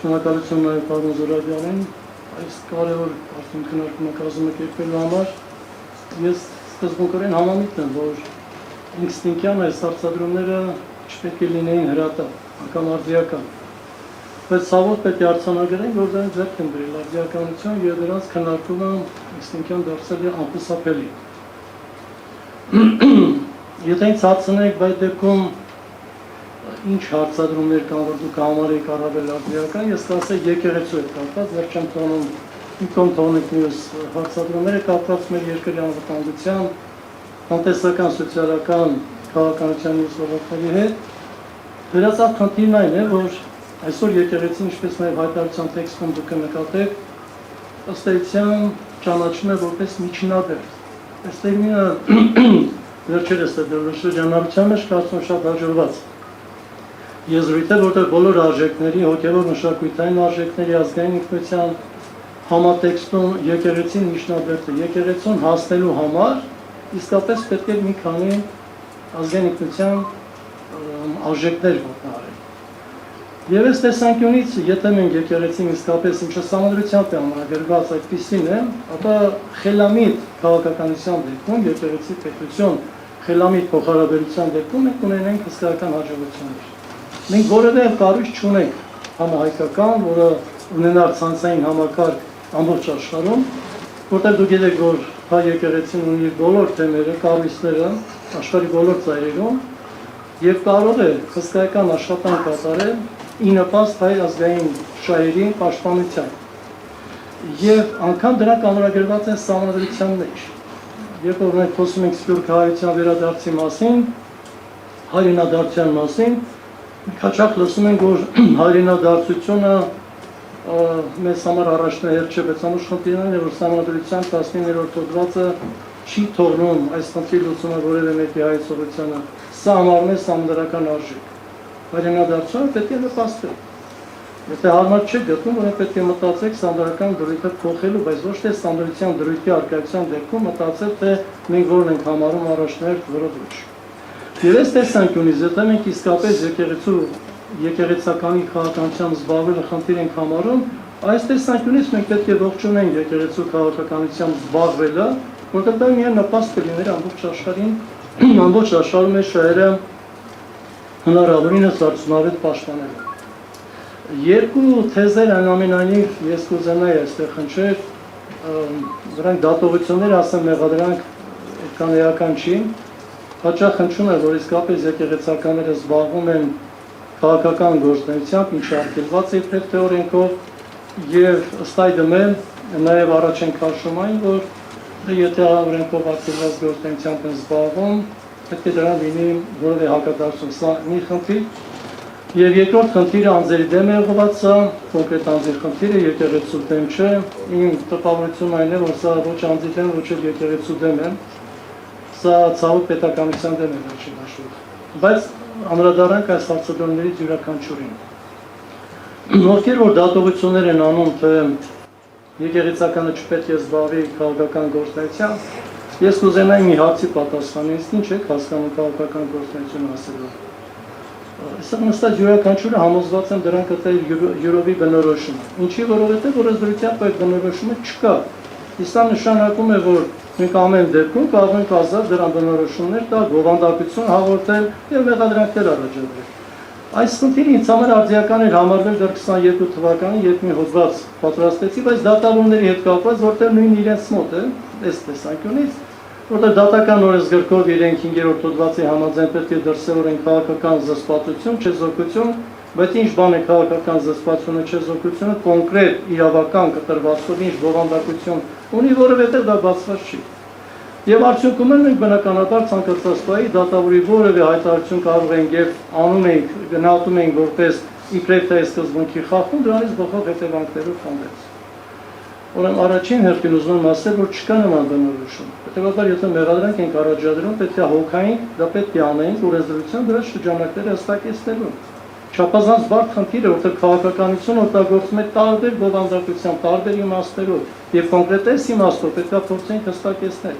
Շնորհակալություն նաև պարոն Զորաբյանին այս կարևոր քննարկումը կազմակերպելու համար։ Ես սկզբունքորեն համամիտ եմ, որ ինստինկտյան այս հարցադրումները չպետք է լինեին հրատապ, անգամ արդիական։ Բայց ցավոք պետք է արձանագրենք, որ դրանք ձեռք են բերել արդիականություն եւ դրանց քննարկումը ինստինկտյան դարձել է անխուսափելի։ Եթե ինձ հարցնեք, բայց դեպքում ինչ հարցադրումներ կան, որ դուք համարեք առավել արդիական, ես կասեի եկեղեցու հետ կապված, դեռ չեմ թողնում իմ թողնեք մյուս հարցադրումները կապված մեր երկրի անվտանգության, տնտեսական, սոցիալական, քաղաքականության մյուս ոլորտների հետ։ Վերացած խնդիրն այն է, որ այսօր եկեղեցին, ինչպես նաև հայտարարության տեքստում դուք կնկատեք, ըստ էության ճանաչում է որպես միջնադեր։ Այս տերմինը վերջերս շրջանառության մեջ կարծում շատ հաջողված եզրույթ է, որտեղ բոլոր արժեքների, հոգևոր մշակութային արժեքների, ազգային ինքնության համատեքստում եկեղեցին միջնադերն է։ Եկեղեցուն հասնելու համար իսկապես պետք է մի քանի ազգային ինքնության արժեքներ ոտնահարել։ Եվ այս տեսանկյունից, եթե մենք եկեղեցին իսկապես ինչը սահմանադրությամբ է ամրագրված այդպիսին է, ապա խելամիտ քաղաքականության դեպքում, եկեղեցի պետություն խելամիտ փոխհարաբերության դեպքում մենք ունենենք հսկայական հաջողություններ։ Մենք որևէ կառույց չունենք համահայկական, որը ունենար ցանցային համակարգ ամբողջ աշխարհում, որտեղ դուք գիտեք, որ հայ եկեղեցին ունի բոլոր թեմերը, կառույցները աշխարհի բոլոր ծայրերում եւ կարող է հսկայական աշխատանք կատարել ի նպաստ հայ ազգային շահերի պաշտպանության։ Եվ անգամ դրանք ամրագրված են սահմանադրության մեջ։ Երբ որ մենք խոսում ենք սփյուռք հայության վերադարձի մասին, հայրենադարձության մասին, հաճախ լսում ենք, որ հայրենադարձությունը մեզ համար առաջնահերթ չէ, բայց անուշ խնդիրն է, որ սահմանադրության 19-րդ հոդվածը չի թողնում այս խնդրի լուծումը որևէ մեկի հայեցողությանը։ Սա համարվում է սահմանադրական արժեք։ Հայրենադարձությունը պետք է նպաստել։ Եթե հարմար չէ գտնում, որ պետք է մտածեք սահմանադրական դրույթը փոխելու, բայց ոչ թե սահմանադրության դրույթի առկայության դեպքում մտածել, թե մենք որն ենք համարում առաջնահերթ, որը ոչ։ Եվ այս տեսանկյունից, եթե մենք իսկապես եկեղեցականի քաղաքականությամբ զբաղվելը խնդիր ենք համարում, այս տեսանկյունից մենք պետք է ողջունենք եկեղեցու քաղաքականությամբ զբաղվելը, որտեղ դա միայն նպաստ կլիներ ամբողջ աշխարհին, ամբողջ աշխարհում այս շահերը հնարավորինս արդյունավետ պաշտպանելու։ Երկու թեզեր այնուամենայնիվ ես կուզենայի այստեղ խնդրել, դրանք դատողություններ ասեմ մեղադրանք այդքան էական չի, հաճախ խնդրում եմ, որ իսկապես եկեղեցականները զբաղվում են քաղաքական գործունեությամբ, ինչը արգելված է իբրև թե օրենքով, եւ ըստ այդմ նաև առաջ են քաշում այն, որ եթե օրենքով արգելված գործունեությամբ են զբաղվում, պետք է դրան լինի որևէ հակադարձում։ Սա մի խնդիր։ Եվ երկրորդ խնդիրը անձերի դեմ է ուղղված, սա կոնկրետ անձի խնդիրը եկեղեցու դեմ չէ։ Իմ տպավորությունն այն է, որ սա ոչ անձի դեմ, ոչ էլ եկեղեցու դեմ է։ Սա ցավոք պետականության դեմ է վերջին հաշվով։ Բայց անդրադառնանք այս հարցադրումներից յուրաքանչյուրին։ Ովքեր որ դատողություններ են անում, թե եկեղեցականը չպետք է զբաղվի քաղաքական գործունեությամբ, ես կուզենայի մի հարցի պատասխանել, ինչ եք հասկանում քաղաքական գործունեություն ասելով։ Այսօր նստած յուրաքանչյուրը համոզված եմ դրան կտել յուրովի բնորոշումը։ Ինչի, որովհետև որ ըստ այդ բնորոշումը չկա։ Իսկ դա նշանակում է, որ մենք ամեն դեպքում կարող ենք ազատ դրան բնորոշումներ տալ, բովանդակություն հաղորդել եւ մեղադրանքներ առաջադրել։ Այս խնդիրը ինձ համար արդիական էր համարվել դեռ 22 թվականին, երբ մի հոդված պատրաստեցի, բայց դատավորների հետ կապված, որտեղ նույն իրենց մոտ է, այս տեսանկյունից, որտեղ դատական օրենսգրքով իրենք 5-րդ հոդվածի համաձայն պետք է դրսևորեն քաղաքական զսպվածություն, չեզոքություն, բայց ինչ բան է քաղաքական զսպվածությունը, չեզոքությունը, կոնկրետ իրավական կտրվածքով ինչ բովանդակություն ունի, որովհետև դա բացված չի։ Եվ արդյունքում մենք բնականաբար ցանկացած բայի դատավորի որևէ հայտարարություն կարող ենք եւ անում ենք, գնահատում ենք որպես իբրև թե սկզբունքի խախտում, դրանից բխող հետևանքներով հանդերձ։ Ուրեմն առաջին հերթին ուզում եմ ասել, որ չկա նման բնորոշում։ Հետևաբար եթե մեղադրանք ենք առաջադրում, պետք է հոգային, դա պետք է անենք օրենսդրության դրա շրջանակները հստակեցնելու։ Չափազանց բարդ խնդիր է, որտեղ քաղաքականություն օգտագործում է տարբեր բովանդակությամբ, տարբեր իմաստներով եւ կոնկրետ այս իմաստով պետք է փորձենք հստակեցնել։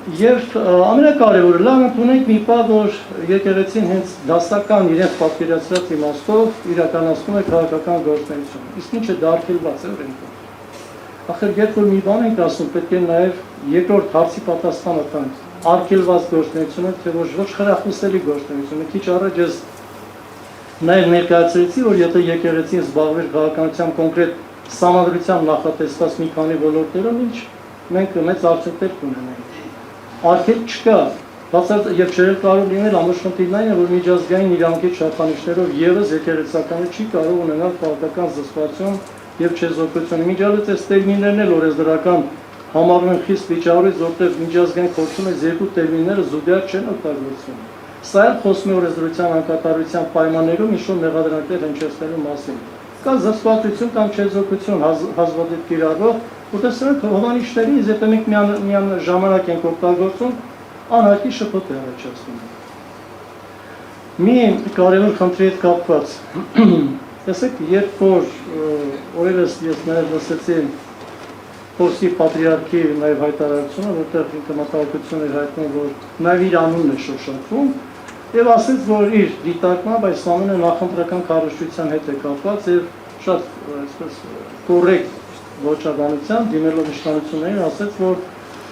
Եվ ամենակարևորը լավ ընդունենք մի բան, որ եկեղեցին հենց դասական իրենց պատկերացրած իմաստով իրականացնում է քաղաքական գործունեություն։ Իսկ ինչ է դա արգելված է օրենքով։ Ախր երբ որ մի բան ենք ասում, պետք է նաև երկրորդ հարցի պատասխանը տանք։ Արգելված գործունեությունը, թե ոչ խրախուսելի գործունեությունը։ Քիչ առաջ ես նաև ներկայացրեցի, որ եթե եկեղեցին զբաղվեր քաղաքականության կոնկրետ սահմանադրությամբ նախատեսված մի քանի ոլորտերով, ինչ մենք մեծ արդյունքներ կունենայինք։ Արգել չկա, բացարձակ եւ չէր կարող լինել ամբողջ խնդիրն այն է, որ միջազգային իրավունքի չափանիշներով եւս եկեղեցականը չի կարող ունենալ քաղաքական զսպվածություն եւ չեզոքություն։ Միջալից այս տերմիններն էլ օրենսդրական համարվում են խիստ վիճավորից, որտեղ միջազգային խորհրդում այս երկու տերմինները զուգահեռ չեն օգտագործվում։ Սա էլ խոսում է օրենսդրության անկատարության պայմաններում ինչ-որ մեղադրանքներ հնչեցնելու մասին։ Կա զսպվածություն կամ չեզոքություն հազվադեպ կիրառվող, որտեղ սրանք հովանիշներից, եթե մենք միան ժամանակ ենք օգտագործում, անհարկի շփոթ է առաջացնում։ Մի կարևոր խնդրի հետ կապված, տեսեք, երբ որ օրերս ես նաև լսեցի Պոլսի պատրիարքի նաև հայտարարությունը, որտեղ ինքը մտահոգություն էր հայտնում, որ նաև իր անունն է շոշափվում, եւ ասեց, որ իր դիտարկմամբ այս ամենը նախընտրական քարոզչության հետ է կապված եւ շատ այսպես կոռեկտ ոչաբանությամբ դիմելով իշխանություններին ասեց, որ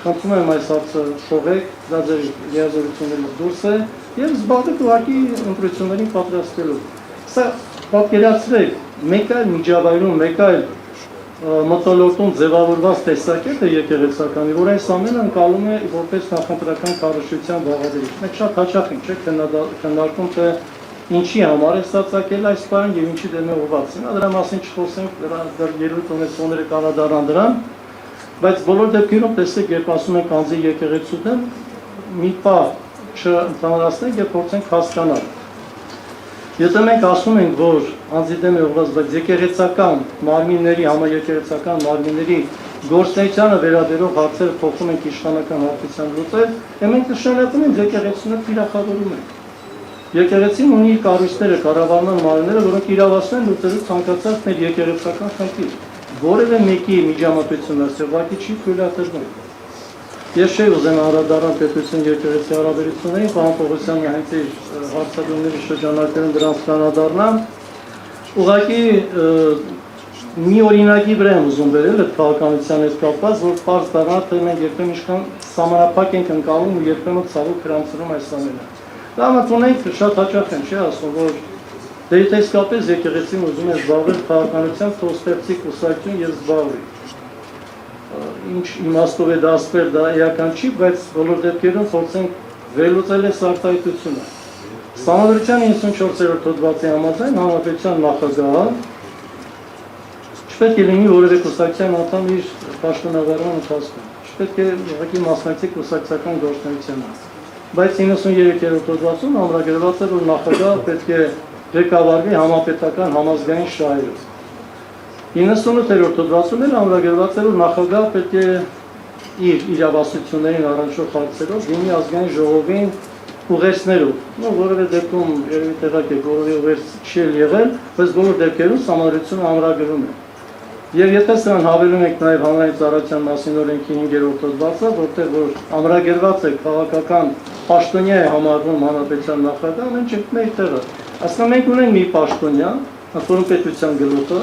խնդրում եմ այս հարցը թողեք, դա ձեր լիազորություններից դուրս է եւ զբաղվեք ուղղակի ընտրություններին պատրաստելու։ Սա պատկերացրեք, մեկ այլ միջավայրում, մեկ այլ մոտոլորտում ձևավորված տեսակետ է եկեղեցականի, որ այս ամենը ընկալում է որպես նախընտրական քարոզչության բաղադրիչ։ Մենք շատ հաճախ ենք քննարկում, թե ինչի համար է սա ծագել այս բանը եւ ինչի դեմ է ուղղված։ Դրա մասին չխոսենք, դեռ ելույթ ունեցողները կանադարան դրան, բայց բոլոր դեպքերում տեսեք, երբ ասում ենք անձի եկեղեցու դեմ, մի պահ չընդհանրացնենք եւ փորձենք հասկանալ։ Եթե մենք ասում ենք, որ անձի դեմ է ուղղված, բայց եկեղեցական մարմինների, համաեկեղեցական մարմինների գործունեությանը վերաբերող հարցերը փոխում ենք իշխանական հարթությամբ լուծել, մենք նշանակում ենք եկեղեցիները թիրախավորում ենք։ Եկեղեցին ունի իր կառույցները, կառավարման մարմինները, որոնք իրավասու են լուծելու ցանկացած մեր եկեղեցական խնդիր։ Որևէ մեկի միջամտությունը սովորաբար չի թույլատրվում։ Ես չէի ուզում անդրադառնալ պետություն եկեղեցի հարաբերություններին, պարոն Պողոսյանը հենց իր հարցադրումների շրջանակներում դրանց անդրադառնամ։ Ուղղակի մի օրինակի վրա եմ ուզում վերել այդ քաղաքականության հետ կապված, որ պարզ դառնա, թե մենք երբեմն ինչքան սահմանափակ ենք ընկալում ու երբեմն ցավոք հրանցնում այս ամենը։ Դա մտունենք շատ հաճախ են, չի ասում, որ դե եթե իսկապես եկեղեցին ուզում է զբաղվել քաղաքականությամբ, թող ստեղծի կուսակցություն եւ զբաղվի։ Ինչ իմաստով է դա ասվել, դա էական չի, բայց բոլոր դեպքերում փորձենք վերլուծել այս արտահայտությունը։ Սահմանադրության 94-րդ հոդվածի համաձայն հանրապետության նախագահը չպետք է լինի որևէ կուսակցության անդամ իր պաշտոնավարման ընթացքում, չպետք է ուղղակի մասնակցի կուսակցական գործունեությանը։ Բայց 93-րդ հոդվածում ամրագրված է, որ նախագահը պետք է ղեկավարվի համապետական համազգային շահերով։ 98-րդ հոդվածում էլ ամրագրված է, որ նախագահը պետք է իր իրավասություններին առնչվող հարցերով լինի ազգային ժողովին ուղերձներով։ Որևէ դեպքում երևի տեղակ է, որևէ ուղերձ չի եղել, բայց բոլոր դեպքերում սահմանադրությունը ամրագրում է։ Եվ եթե սրան հավելում եք նաև հանրային ծառայության մասին օրենքի 5-րդ հոդվածը, որտեղ որ ամրագրված է քաղաքական պաշտոնյա է համարվում հանրապետության նախագահը, մենք չենք մեր տեղը։ Ասում մենք ունենք մի պաշտոնյա, որը պետության գլուխը,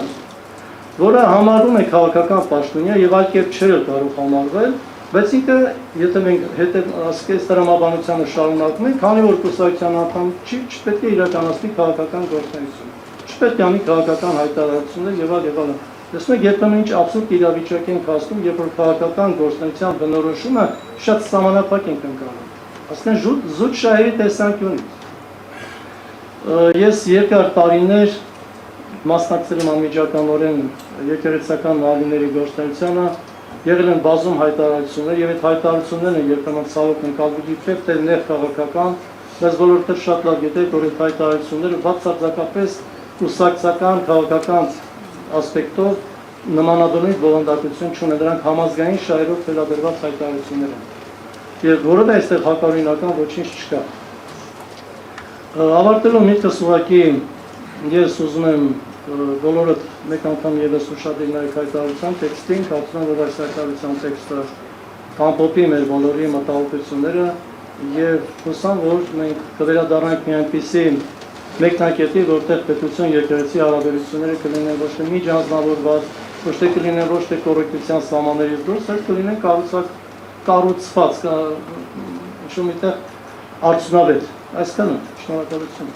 որը համարվում է քաղաքական պաշտոնյա եւ այլ կերպ չէր կարող համարվել, բայց ինքը եթե մենք հետև ասկես տրամաբանությանը շարունակում ենք, քանի որ կուսակցության անդամ չի, չպետք է իրականացնի քաղաքական գործունեություն, չպետք է անի քաղաքական հայտարարություններ եւ այլ։ Տեսնում եք, երբեմն ինչ աբսուրդ իրավիճակ ենք հասնում, երբ որ քաղաքական գործունեության բնորոշումը շատ սահմանափակ ենք ընկալում։ Ասեն զուտ շահերի տեսանկյունից։ Ես երկար տարիներ մասնակցել եմ անմիջականորեն եկեղեցական մարմինների գործունեությանը, եղել են բազում հայտարարություններ եւ այդ հայտարարություններն են երբեմն ցավոք ընկալվի իբրև թե նեղ քաղաքական, բայց բոլորը շատ լավ գիտեք, որ այդ հայտարարությունները բացարձակապես կուսակցական քաղաքական ասպեկտով նմանադոնի բովանդակություն չունեն, դրանք համազգային շահերով թելադրված հայտարարություններ են։ Եվ որովհետեւ այստեղ հակառակորինական ոչինչ չկա։ Ավարտելով միտքս ուղղակի ես ուզում եմ բոլորդ մեկ անգամ եւս ուշադրել նայեք հայտարարության տեքստին, կարծում եմ, որ այս հայտարարության տեքստը կամպոպի մեր բոլորի մտահոգությունները եւ հուսամ, որ մենք կվերադառնանք մի այնպիսի մեկնակետի, որտեղ պետություն եկեղեցի հարաբերությունները կլինեն ոչ թե միջանձնավորված, ոչ թե կլինեն ոչ թե կոռեկտության սահմաններից դուրս, այլ կլինեն կառուցված, ինչ-որ միտեղ արդյունավետ։ Այսքանը, շնորհակալություն։